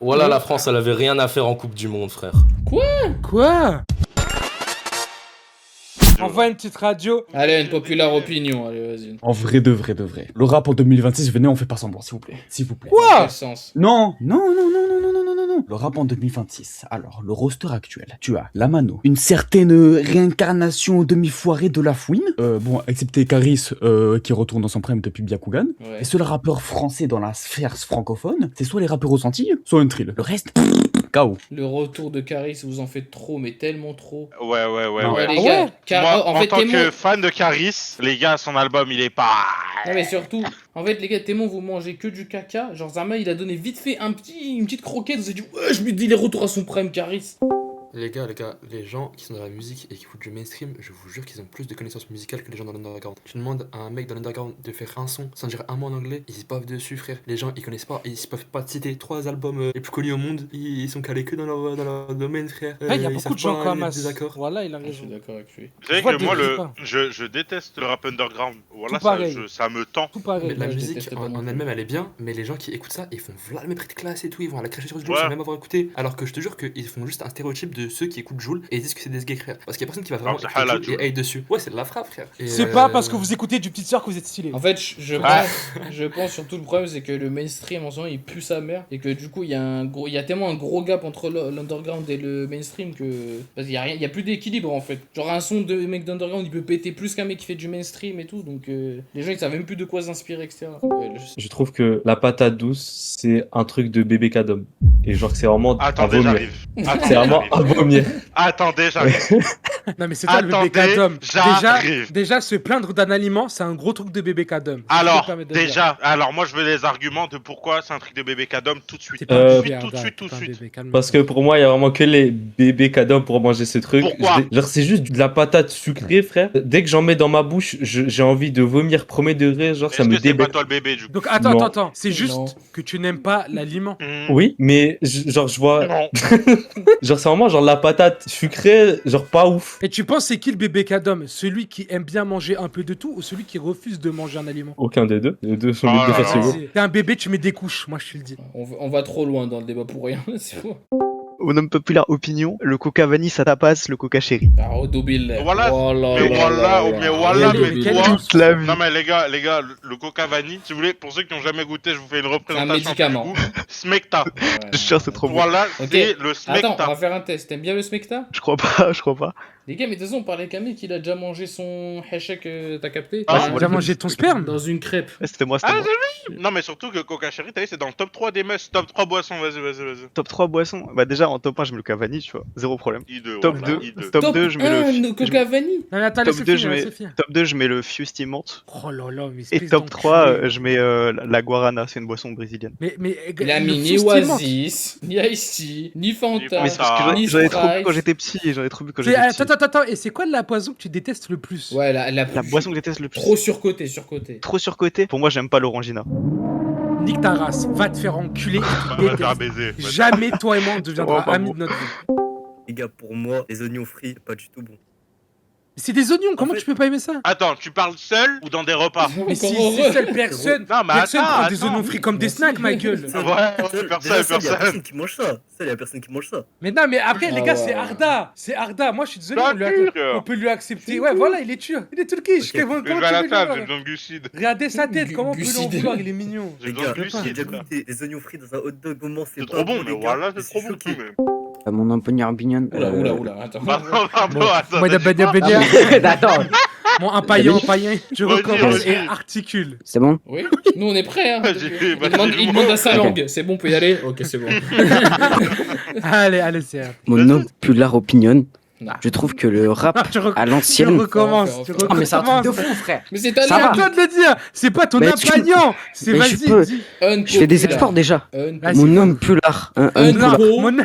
Voilà, la France, elle avait rien à faire en Coupe du Monde, frère. Quoi? Envoie une petite radio. Allez, une populaire opinion, allez, vas-y. En vrai de vrai de vrai. Le rap en 2026, venez, on fait pas semblant, s'il vous plaît. S'il vous plaît. Dans Quoi? quel sens? Non, non, non, non, non, non, non, non, non, non. Le rap en 2026. Alors, le roster actuel. Tu as la Mano, une certaine réincarnation demi-foirée de la fouine. Bon, excepté Caris, qui retourne dans son prime depuis Byakugan. Ouais. Les seuls rappeurs français dans la sphère francophone, c'est soit les rappeurs aux Antilles, soit un trill. Le reste, KO. Le retour de Caris, vous en faites trop, mais tellement trop. Ouais. Ouais, les Ah gars, ouais Moi, en en fait, tant Témon... que fan de Caris, les gars, son album, il est pas... Non mais surtout, en fait les gars, Témon, vous mangez que du caca. Genre Zama, il a donné vite fait une petite croquette, vous avez dit ouais, je me dis les retours à son prime Caris. Les gars, les gens qui sont dans la musique et qui foutent du mainstream, je vous jure qu'ils ont plus de connaissances musicales que les gens dans l'underground. Tu demandes à un mec dans l'underground de faire un son sans dire un mot en anglais, ils se bavent dessus, frère. Les gens, ils connaissent pas, ils peuvent pas te citer 3 albums les plus connus au monde, ils sont calés que dans leur domaine, frère. Ah, il y a Ils beaucoup savent de gens pas comme les ça. désaccords. Voilà, il a Je raison. suis d'accord avec lui. Vous savez Je vois que des moi, trucs pas. je déteste le rap underground. Voilà, Tout pareil. ça me tend. Tout pareil. Mais la je musique déteste pas non en plus. elle-même elle est bien, mais les gens qui écoutent ça, ils font voilà le mépris de classe et tout, ils vont à la cracher sur Jul Ouais. sans même avoir écouté. Alors que je te jure qu'ils font juste un stéréotype de ceux qui écoutent Jul et ils disent que c'est des gays frère. Parce qu'il y a personne qui va vraiment c'est écouter halal, Jul et hate dessus. Ouais, c'est de la frappe frère. Et, C'est pas parce que vous écoutez du Petite Sœur que vous êtes stylé. En fait, Ah. je pense surtout le problème c'est que le mainstream en ce moment il pue sa mère et que du coup il y a tellement un gros gap entre l'underground et le mainstream que parce qu'il y a rien, il y a plus d'équilibre en fait. Genre un son de mec d'underground il peut péter plus qu'un mec qui fait du mainstream et tout donc les gens ils savent même plus de quoi s'inspirer etc. Ouais, Je trouve que la patate douce, c'est un truc de bébé cadom. Et genre, c'est vraiment à Attendez, vomir. j'arrive. C'est vraiment à vomir. Attendez, j'arrive. Non mais c'est ça le bébé Attendez, cadom. j'arrive. Déjà se plaindre d'un aliment, c'est un gros truc de bébé cadom. Alors, alors moi je veux les arguments de pourquoi c'est un truc de bébé cadom tout de suite. C'est Tout pas un de bébé, suite, tout de Arda, suite, tout de c'est pas un suite. bébé, calme-toi. Parce que pour moi, il y a vraiment que les bébés cadom pour manger ce truc. Pourquoi Genre, c'est juste de la patate sucrée, frère. Dès que j'en mets dans ma bouche, j'ai envie de vomir, premier degré. Genre, ça Est-ce me que c'est pas débecte. toi le bébé du coup? Donc attends, Non. attends, c'est juste Non. que tu n'aimes pas l'aliment. Oui, mais genre, je vois. Non. Genre, c'est vraiment genre la patate sucrée, genre pas ouf. Et tu penses c'est qui le bébé cadom? Celui qui aime bien manger un peu de tout ou celui qui refuse de manger un aliment? Aucun des deux. Les deux sont Oh deux là là. festivals. T'es un bébé, tu mets des couches, moi je te le dis. On va trop loin dans le débat pour rien, c'est fou. Au nom populaire opinion, le coca vanille ça tapasse, le coca chéri. Ah, Odobil. Voilà, Oh là mais là voilà, là mais là. voilà, Mais mais quel toi. Toute la vie. Non mais les gars, le coca vanille, si vous voulez, pour ceux qui n'ont jamais goûté, je vous fais une représentation. médicament. du goût. Smecta. Ouais. Je suis sûr c'est trop bon. Voilà, Ok. c'est le Attends, on Smecta. va faire un test. T'aimes bien le smecta? Je crois pas, je crois pas. Les gars, mais de toute façon, on parlait avec un mec, il a déjà mangé son hachek, t'as capté? Ah, Tu as mangé ton sperme? Dans une crêpe. Eh, c'était moi, c'était Ah, moi. Non mais surtout que coca chéri, t'as vu, c'est dans le top 3 des must, top 3 boissons, vas-y. Top 3 boissons. Bah déjà en top 1 je mets le coca vanille, tu vois. Zéro problème. I2, Top voilà, 2, I2. top 2 je mets le... Coca vanille. Non mais attends, Top laisse 2 finir, je mets... laisse finir. Top 2 je mets le Fusty Menthe. Oh là là, mais Et espèce top 3 d'enculé. je mets la Guarana, c'est une boisson brésilienne. Mais Il a le mis ni fustillement. Oasis, ni Ice-T, ni Fanta, Mais C'est parce que ni j'en ai trop bu Sprite. quand j'étais petit et j'en ai trop bu quand C'est- j'étais petit. Attends, et c'est quoi la poison que tu détestes le plus? Ouais, la La boisson que je déteste le plus. Trop surcoté. Trop surcoté. Pour moi j'aime pas l'orangina. Nique ta race, va te faire enculer. On va te faire baiser. Jamais toi et moi on deviendra Oh, pas amis bon. de notre vie. Les gars, pour moi, les oignons frits, c'est pas du tout bon. C'est des oignons, comment fait- tu peux pas aimer ça? Attends, tu parles seul ou dans des repas? Mais si Encore c'est heureux. seule personne, Non mais personne attends, prend des oignons frits comme des snacks, ma gueule. Ouais, Déjà, personne. ça, y a personne qui mange ça. Ça, y a personne qui mange ça. Mais non, mais après, les Ah gars, ouais. c'est Arda. C'est Arda. Moi, je suis désolé, Pas on sûr. peut lui accepter. Ouais, voilà, il est tueur. Il est turkish. Ok. Comment Je vais tu à la veux table, lui j'ai voir besoin de glucides. Regardez sa tête, comment on peut lui en Glucides. vouloir, il est mignon. J'ai Les besoin gars, de j'ai déjà glucides. goûté des oignons frits dans un hot dog au Mans, C'est pas trop bon, bon, mais les gars. voilà, Je c'est trop suis bon. choqué. Mais... Mon nom Pignard. Oula, attends. Pardon, attends. Moi, t'as dit quoi Attends, Mon un païen, je Vas-y, recommence vas-y. et articule. c'est bon? Oui, nous on est prêts. Hein. Vas-y, Il demande à sa langue. C'est bon, on peut y aller? Ok, c'est bon. Allez, c'est. Mon nom Pullar Opinion. Non. Je trouve que le rap à Tu l'ancienne. recommences. Tu Ah, Ah, mais c'est un truc de recommences. fou, frère. Mais c'est ta Ça C'est va. à toi de le dire. C'est pas ton Mais tu- impagnon. C'est mais je peux- vas-y, dis. Je fais des efforts déjà. Vas-y. Mon nom Pullar. Unpo. Mon... Non,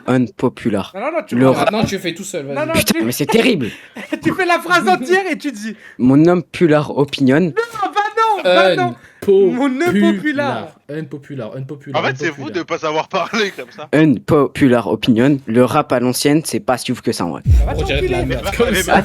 Unpopular. non, tu Le vois. rap. Maintenant, tu fais tout seul. Non, Vas-y. non, Putain, mais c'est terrible. tu fais la phrase entière et tu dis. Mon nom Pullar Opinion. Bah non. Mon unpopular. Unpopular. En fait, c'est fou de pas savoir parler comme ça. Unpopular Opinion. Le rap à l'ancienne, c'est pas si ouf que ça en vrai. Va On dirait de la t'enculer. merde comme ça.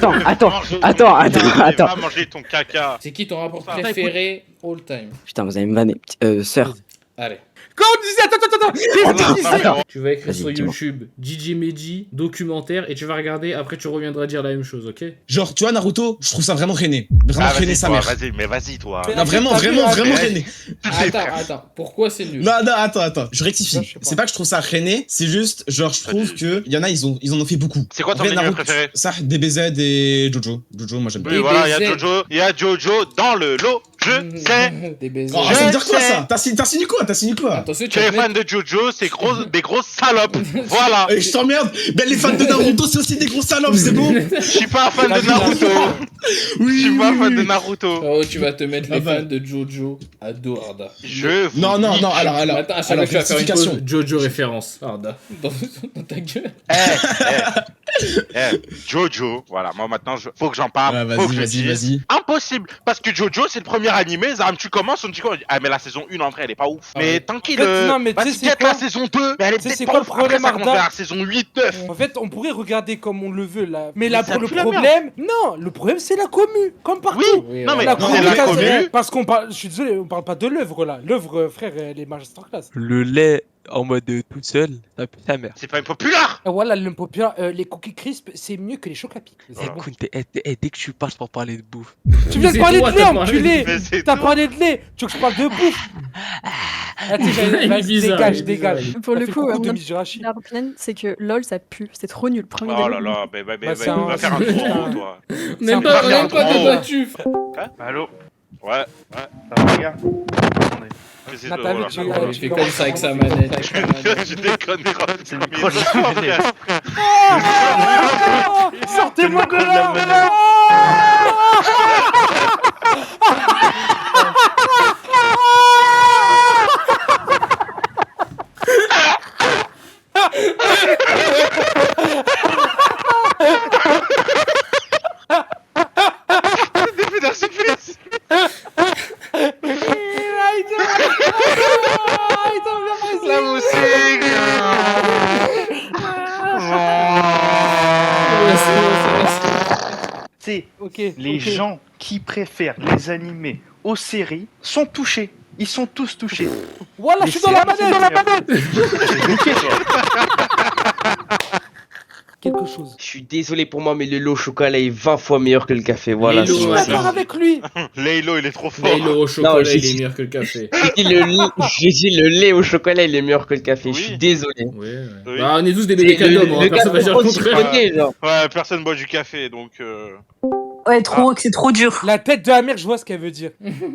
Attends. Va manger ton caca. C'est qui ton rapport Attends, préféré all time? Putain, vous allez me vanner. Sœur. Allez. Quand on disait, attends, qu'est-ce qu'il disait? Tu vas écrire sur Vas-y, YouTube Gigi Meji, documentaire, et tu vas regarder, après tu reviendras dire la même chose, ok? Genre, tu vois, Naruto, je trouve ça vraiment rené. Vraiment Ah, rené vas-y, sa toi, mère. vas-y, mais vas-y, toi. Non, vraiment rené. Attends, pourquoi c'est nul? Non, attends, je rectifie. Ouais, je sais pas. C'est pas que je trouve ça rené, c'est juste, genre, je trouve que y en a, ils en ont fait beaucoup. C'est quoi ton En vrai, anime Naruto, préféré? Ça, DBZ et Jojo. Jojo, moi j'aime bien. Oui, voilà, il DBZ. y a Jojo dans le lot, je sais. Des baisers. Oh, ça veut dire quoi sais. ça? T'as signé quoi? Attention, Tu es fan de Jojo, c'est des grosses salopes. Voilà. Et je t'emmerde. Ben les fans de Naruto, c'est aussi des gros salopes, c'est bon? Je suis pas un fan de Naruto. Je suis pas un fan de Naruto. Oh, tu vas te mettre les bah. fans de Jojo à dos, Arda. Je vous Non, dis- alors. Attends, à chaque fois, tu vas faire une rectification. pause Jojo référence, Arda. Dans ta gueule. Jojo, voilà, moi maintenant, faut que j'en parle. Ouais, faut que je vas-y. dise. Impossible, parce que Jojo, c'est le premier animé, Zam, tu commences, on te dit quoi? Ah, mais la saison 1, en vrai, elle est pas ouf. Ah mais ouais. tranquille, En fait, non, mais tu sais, vas-y, c'est peut-être quoi la saison 2, mais elle est Tu sais, peut-être c'est pas quoi ouf. le Après, problème, ça commence Arda vers la saison 8, 9. En fait, on pourrait regarder comme on le veut là. Mais là, Mais pour le ça pue la problème, non, le problème c'est la commu, comme partout. Oui, Oui, non, mais La c'est la commu, commu. parce qu'on parle, je suis désolé, on parle pas de l'œuvre là. L'œuvre, frère, elle est masterclass. Le lait en mode toute seule, ça pue sa mère. C'est pas impopulaire. Et voilà, le populaire, les cookies crisp, c'est mieux que les chocs à pic. C'est bon. Écoute, dès que tu passes pour parler de bouffe. Tu viens de C'est parler toi, de lait, t'as parlé enculé. Mais c'est T'as tout. parlé de lait. Tu veux que je parle de bouffe? Ah, tu sais, Il est vas-y, bizarre, dégage, il est dégage. bizarre. Pour T'as le fait coup, coucou mon de Mijirachi. La opinion, c'est que LOL ça pue, c'est trop nul. Premier Oh degré. là là, Bah, c'est un- va faire un c'est tour, un- toi. On n'aime pas de battu, frère. Allô? Ouais, ça va, les gars? Attendez. Là, t'as vu, tu- Il fait comme ça avec sa manette. avec sa manette. Je déconne, c'est le micro, je suis Sortez-moi de là. La musique. C'est Ok. les gens qui préfèrent les animés aux séries sont touchés. Ils sont tous touchés. Voilà, je suis dans la manette. Quelque chose. Je suis désolé pour moi, mais le lait au chocolat est 20 fois meilleur que le café. Voilà. Lilo, Je suis ouais, d'accord avec lui. Laylo, il est trop fort. Laylo au chocolat, Non, j'ai il est dit- meilleur que le café. J'ai dit le lait au chocolat, il est meilleur que le café. Je Oui. suis désolé. Ouais, ouais. Oui. Bah, on est tous des bébés C'est le- cadeaux, le personne va gars dire le aussi contraire. connaît, genre. Ouais, personne boit du café, donc... Ouais, trop, c'est trop dur. La tête de la mère, je vois ce qu'elle veut dire.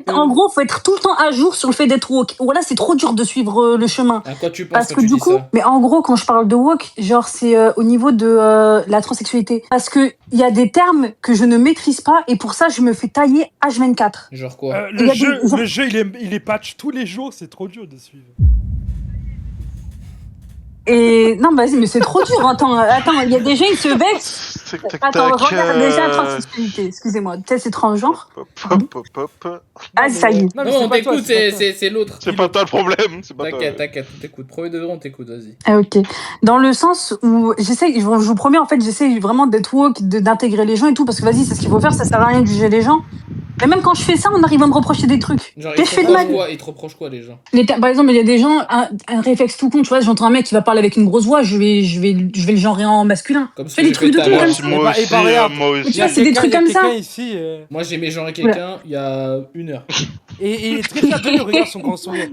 En gros, faut être tout le temps à jour sur le fait d'être woke. Voilà, c'est trop dur de suivre le chemin. À quoi tu penses Parce quand que tu du dis coup, ça? mais en gros, quand je parle de woke, genre c'est au niveau de la transsexualité. Parce que il y a des termes que je ne maîtrise pas et pour ça, je me fais tailler H24. Genre quoi? Il y a des- Le jeu, il est patch tous les jours, c'est trop dur de suivre. Et non, vas-y, mais c'est trop dur. Attends, il y a des gens, ils se vexent. Attends, regarde déjà transsexualité. Excusez-moi, peut-être c'est transgenre. Ah, ça y est. Non, on t'écoute, c'est l'autre. C'est pas toi le problème. C'est pas toi. T'inquiète, on t'écoute. Premier degré, on t'écoute, vas-y. Ah, ok. Dans le sens où je vous promets, en fait, j'essaie vraiment d'être woke, d'intégrer les gens et tout, parce que vas-y, c'est ce qu'il faut faire, ça sert à rien de juger les gens. Mais même quand je fais ça, on arrive à me reprocher des trucs. Genre, J'ai fait de mal. ils te reprochent quoi, les gens? Par exemple, il y a des gens, un réflexe tout con, tu vois, j'entends un mec qui va parler avec une grosse voix, je vais le genrer en masculin. Comme Je fais des trucs de con comme ça. Moi aussi, moi Mais tu aussi. vois, c'est des trucs comme ça. Ici, Moi, j'ai mes genres à quelqu'un il y a 1 heure. et il est très fier de lui, regarde son grand sourire.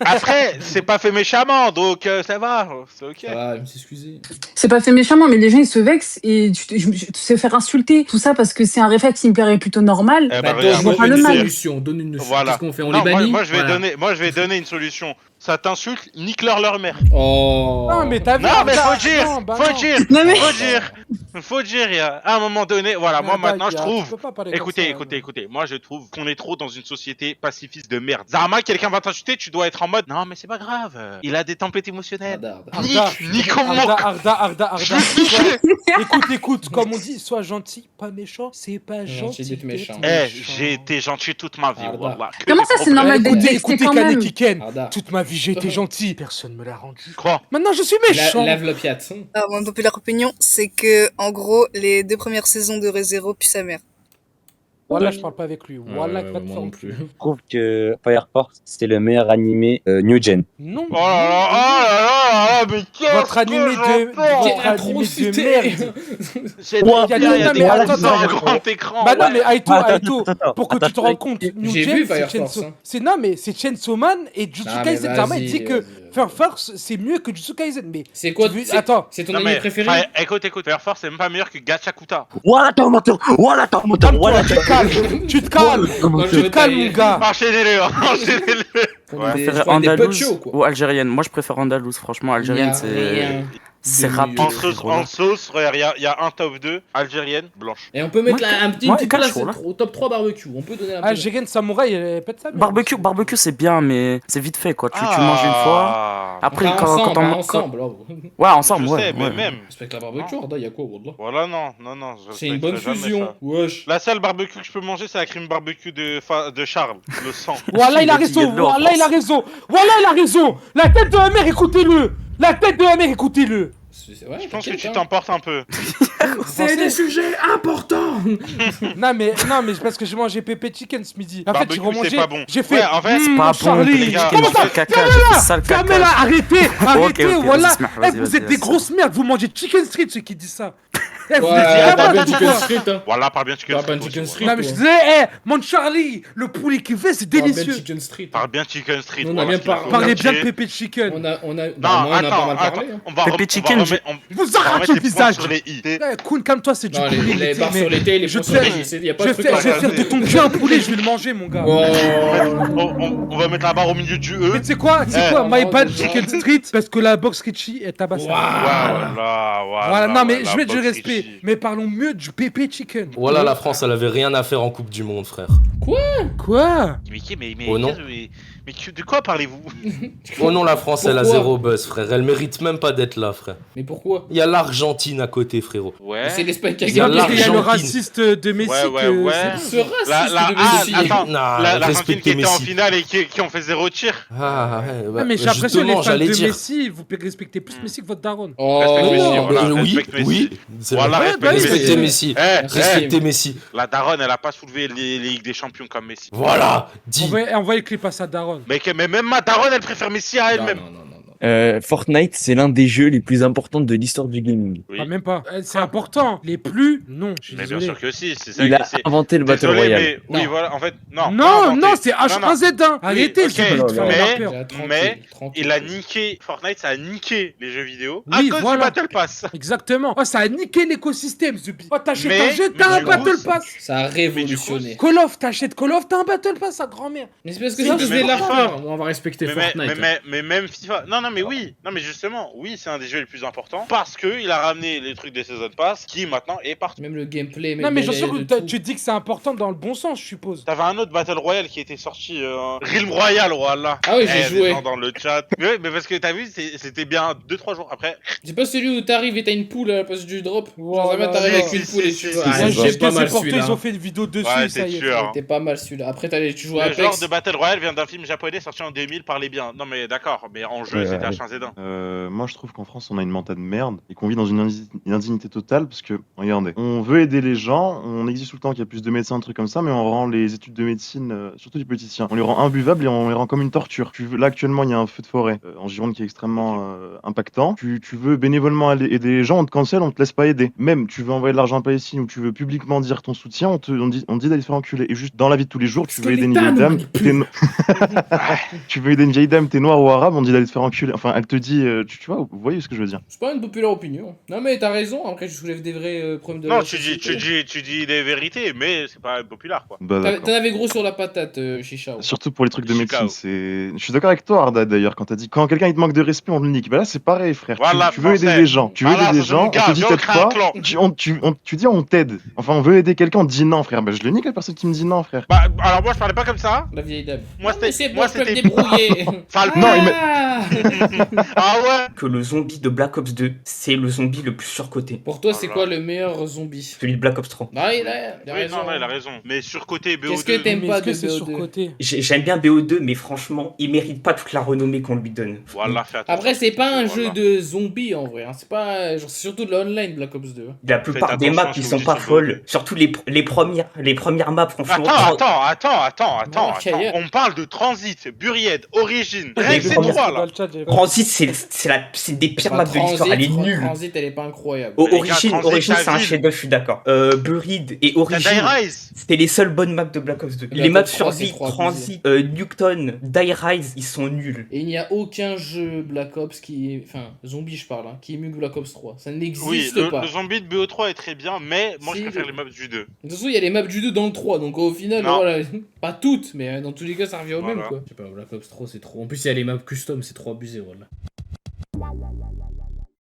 Après, c'est pas fait méchamment, donc ça va, c'est ok. Ah, il me s'est excusé. C'est pas fait méchamment, mais les gens ils se vexent et tu te sais faire insulter. Tout ça parce que c'est un réflexe qui me paraît plutôt normal. Eh Bah, ben, regarde. je vois pas donne le une mal. solution, donne une solution. Voilà. Qu'est-ce qu'on fait? On Non, les bannit? moi, je vais Voilà. donner une solution. Ça t'insulte, nique-leur leur mère. Oh. Non, mais t'as vu. Non, mais Arda, faut dire, non, bah faut non. dire, Non, mais- faut dire, il y a à un moment donné, voilà, moi Arda, maintenant je tu trouve. peux pas parler comme Écoutez, ça, écoutez, moi je trouve qu'on est trop dans une société pacifiste de merde. Zarma, quelqu'un va t'insulter, tu dois être en mode, non mais c'est pas grave, il a des tempêtes émotionnelles. Arda, Nique au manque. Arda. Je vais Écoute, comme on dit, sois gentil, pas méchant, c'est pas gentil d'être méchant. j'ai été gentil toute ma vie, wallah. Que Comment des ça, c'est problèmes. normal d'être vexé Écoutez, quand même? Kaneki Ken, Arda. toute ma vie j'ai été gentil, personne me l'a rendu. Quoi? Maintenant je suis méchant. Lève le piat. Alors, mon populaire opinion, c'est que, en gros, les 2 premières saisons de ReZero puent sa mère. Voilà, je parle pas avec lui. Voilà, pas de moi forme. non plus. Je trouve que Fire Force, c'était le meilleur animé New Gen. Non. Oh là là, mais qu'est-ce Votre animé de merde. C'est Ouais, trop il y a bien, tout- il y a non, des mais gros attends, sur attends. grand écran. Bah non, mais Aito, Attends, pour que tu te rends compte, New J'ai Gen, vu c'est Fire Chainsaw. Force, hein. C'est non, mais c'est Chainsaw Man et Jujutsu Ah, mais Kaisen. Zama, il vas-y, dit que vas-y. Fire Force, c'est mieux que Jujutsu Kaisen. Mais C'est quoi tu veux- c'est- Attends. C'est ton Non, anime mais, préféré? écoute, Fire Force, c'est même pas meilleur que Gachakuta. Voilà ton moteur. Voilà ton moteur. Calme-toi, tu te calmes. Tu te calmes. Moi, je Tu te veux calmes, tailler. mon gars. Enchaînez-le, enchaînez-le. Ouais. Je préfère prends des andalouse pochos, quoi. ou algérienne. Moi, je préfère andalouse, franchement. Algérienne, c'est rapide. En sauce, frérot. regarde, il y a un top 2, algérienne, blanche. Et on peut mettre Moi, une petite quatre place jours, là. au top 3 barbecue. On peut donner un peu. Algérienne Samouraï, elle pète ça. Barbecue, c'est bien, mais c'est vite fait, quoi. Tu Ah. manges une fois. Après, Enfin, quand ensemble, on. hein, ensemble. là. Ouais, ensemble, Je ouais. sais, mais ouais. même. Respecte la barbecue, Arda, y'a quoi, Wallah? Voilà, non. je C'est une bonne respecterai jamais fusion. ça. Wesh. La seule barbecue que je peux manger, c'est la crème barbecue de Charles, le sang. Voilà, il a raison. Voilà, il a raison. Voilà, il a raison. La tête de la mère, écoutez-le. La tête de la mère, écoutez-le. Ouais, Je pense que t'inquiète, tu hein. t'emportes un peu. C'est des sujets importants. Non mais c'est parce que j'ai mangé pépé chicken ce midi. En fait, Barbecue, j'ai remangé. c'est pas bon. J'ai fait. Ouais, en fait, C'est pas bon, Charlie. les gars. Comment ça? Caca, Fermez-la. j'ai fait sale caca. Fermez-la. Arrêtez. ok, Voilà. vas-y, Smart, vas-y, Vous vas-y, êtes des vas-y. grosses merdes. Vous mangez chicken street ceux qui disent ça. Vous Ouais, êtes parle bien vraiment Chicken quoi. Street, hein. Voilà, parle bien Chicken Parle Street. bien Chicken aussi, Street. Non mais je toi. disais, mon Charlie, le poulet qu'il fait, c'est Parle bien délicieux. Chicken Street. Parle bien Chicken Street. On a voilà bien ce qu'il a parlé. fait. Parlez bien de Ok. pépé chicken. On a Non, moi, on a pas attends, mal parlé. hein. on va Pépé Chicken, remettre- Vous arrachez le les points visage. sur les i. Kun, calme-toi, c'est du Non, poulet. les barres mais sur les T, les je points sur les fais- I, y a pas Je de vais truc à faire rajouter. de ton cul un poulet, je vais le manger, mon gars. Oh. On va mettre la barre au milieu du E. Mais tu sais quoi, My bad Chicken Street, parce que la box Richie est tabassée. Voilà, non mais je mets du respect. Mais parlons mieux du pépé chicken. Voilà, la France, elle avait rien à faire en Coupe du Monde, frère. Quoi? Mais Oh non. de quoi parlez-vous? Oh non, la France, elle a Pourquoi zéro buzz, frère. Elle mérite même pas d'être là, frère. Mais pourquoi? Il y a l'Argentine à côté, frérot. Ouais. C'est l'Espagne qui a Il y a gagné. Il y a le l'Argentine. raciste de Messi Ouais. Ce raciste de Messi. Attends, Non, l'Argentine respectez qui était en Messi. finale et qui ont fait 0 tir. Ah, ouais, bah, Ah mais j'ai l'impression les justement, fans de j'allais dire. Messi, vous respectez plus Messi que votre daronne. Respecte Messi, Oh. voilà, oui, respecte Messi. oui. c'est Voilà, vrai. respecte Respectez Messi. Messi. Eh, Respectez Messi. La daronne, elle a pas soulevé les Ligues des Champions comme Messi. Voilà, dis. Envoyez le clip à sa daronne. Mais même ma daronne, elle préfère Messi à elle-même. Fortnite, c'est l'un des jeux les plus importants de l'histoire du gaming. Oui. Ah, même pas. C'est important. Les plus, non. Je suis Mais bien désolé. sûr que si, c'est ça Il a c'est- inventé le Battle Désolé, Royale. mais oui, voilà, en fait, non. Non, pas non, inventé. c'est H1Z1. Arrêtez, ok, ce beat, faire les rappeurs. mais il a niqué, Fortnite, ça a niqué les jeux vidéo à Oui, cause voilà. du Battle Pass. Exactement. Oh, ça a niqué l'écosystème, ce beat. Oh, t'achètes Mais- un jeu, mais t'as un du coup, Battle ça- Pass. Ça a révolutionné. Call of, t'achètes Call of, t'as un Battle Pass, sa grand-mère. Mais c'est parce que C'est ça, de je vais même la FIFA. refaire. On va respecter Mais, Fortnite. mais même FIFA. Non, mais oui. Non, mais justement, oui, c'est un des jeux les plus importants parce que il a ramené les trucs des Season Pass qui maintenant est partout. Même le gameplay, Non, mais bien j'en suis sûr que tu dis que c'est important dans le bon sens, je suppose. T'avais un autre Battle Royale qui était sorti, Realm Royale, voilà. Ah oui, j'ai Eh, joué. des gens dans le chat. Mais parce que t'as vu, c'était bien 2-3 jours après. C'est pas celui où t'arrives et t'as une poule à la place du drop. Genre, Voilà. jamais t'arrives avec Si, une si, poule et si, tu si, joues. si, Ah, si, j'ai si, pas si, mal c'est porté, celui-là. ils ont fait une vidéo dessus, Ouais, ça y t'es est. sûr. C'était pas mal celui-là. Après, tu joues à Le genre Apex. de Battle Royale vient d'un film japonais sorti en 2000 par les biens. Non mais d'accord, mais en jeu Ouais, c'était ouais. H1Z1. Moi, je trouve qu'en France, on a une mental de merde et qu'on vit dans une indignité totale parce que, regardez, on veut aider les gens, on exige tout le temps qu'il y a plus de médecins, un truc comme ça, mais on rend les études de médecine, surtout les politiciens, on les rend imbuvables et on les rend comme une torture. Là, actuellement, il y a un feu de forêt en Gironde qui est extrêmement impactant. Tu veux bénévolement aider les gens, on te cancelle, on te laisse pas aider. Même, tu veux envoyer de l'argent à Palestine ou tu veux publiquement dire ton soutien, on te dit d'aller se faire enculer. Et juste dans la vie de tous les jours, tu veux aider une vieille dame, tu veux aider une vieille dame, t'es noir ou arabe, on dit d'aller te faire enculer. Enfin, elle te dit, tu vois, vous voyez ce que je veux dire. C'est pas une populaire opinion. Non, mais t'as raison. Après, je soulève des vrais problèmes de. Non, la tu société. dis des vérités, mais c'est pas populaire quoi. Bah, d'accord. T'en avais gros sur la patate, Chicha. Surtout pour les trucs de Chicago. médecine, je suis d'accord avec toi, Arda, d'ailleurs, quand t'as dit quand quelqu'un il te manque de respect, on le nique. Bah là, c'est pareil, frère. Voilà, tu veux aider français. des gens, tu veux Voilà, aider des ça, c'est mon gens, on gars, te dit viens, on t'aides crée un pas, clan. tu dis on t'aide. Enfin, on veut aider quelqu'un, on te dit non, frère. Bah je le nique la personne qui me dit non, frère. Bah alors moi je parlais pas comme ça. La vieille dame. Moi Non, mais c'était c'est bon, je peux me c'était débrouiller. Falcon. Non, Ah Ah ouais. Que le zombie de Black Ops 2, c'est le zombie le plus surcoté. Pour toi, c'est quoi le meilleur zombie? Celui de Black Ops 3. Ah, il a Oui, raison. non, il a raison. Mais surcoté BO2. Qu'est-ce que t'aimes pas de c'est BO2? surcoté? J'aime bien BO2, mais franchement, il mérite pas toute la renommée qu'on lui donne. Voilà, fais attention. Après, c'est pas un jeu de zombies en vrai. Hein. C'est pas. Genre, c'est surtout de l'online Black Ops 2. La plupart des maps, ils sont pas folles. Surtout les premières maps, franchement. Attends. On parle de Transit, Buried, Origin. Rien que ces trois là. Transit, c'est des pires maps de l'histoire. Elle est nulle. Transit, elle est pas incroyable. Origin, c'est un chef-d'œuvre, je suis d'accord. Buried et Origin, c'était les seules bonnes maps de Black Ops 2. Les maps survie, Transit, Nuketown, Die Rise, ils sont nuls. Et il n'y a aucun jeu Black Ops qui est. Enfin, zombie, je parle, hein, qui est mieux que Black Ops 3. Ça n'existe pas. Le zombie de BO3 est très bien, mais moi je préfère les maps du 2. De toute façon, il y a les maps du 2 dans le 3, donc au final, voilà, pas toutes, mais dans tous les cas, ça revient au même quoi. Je sais pas, Black Ops 3, c'est trop. En plus, il y a les maps custom, c'est trop abusé, voilà.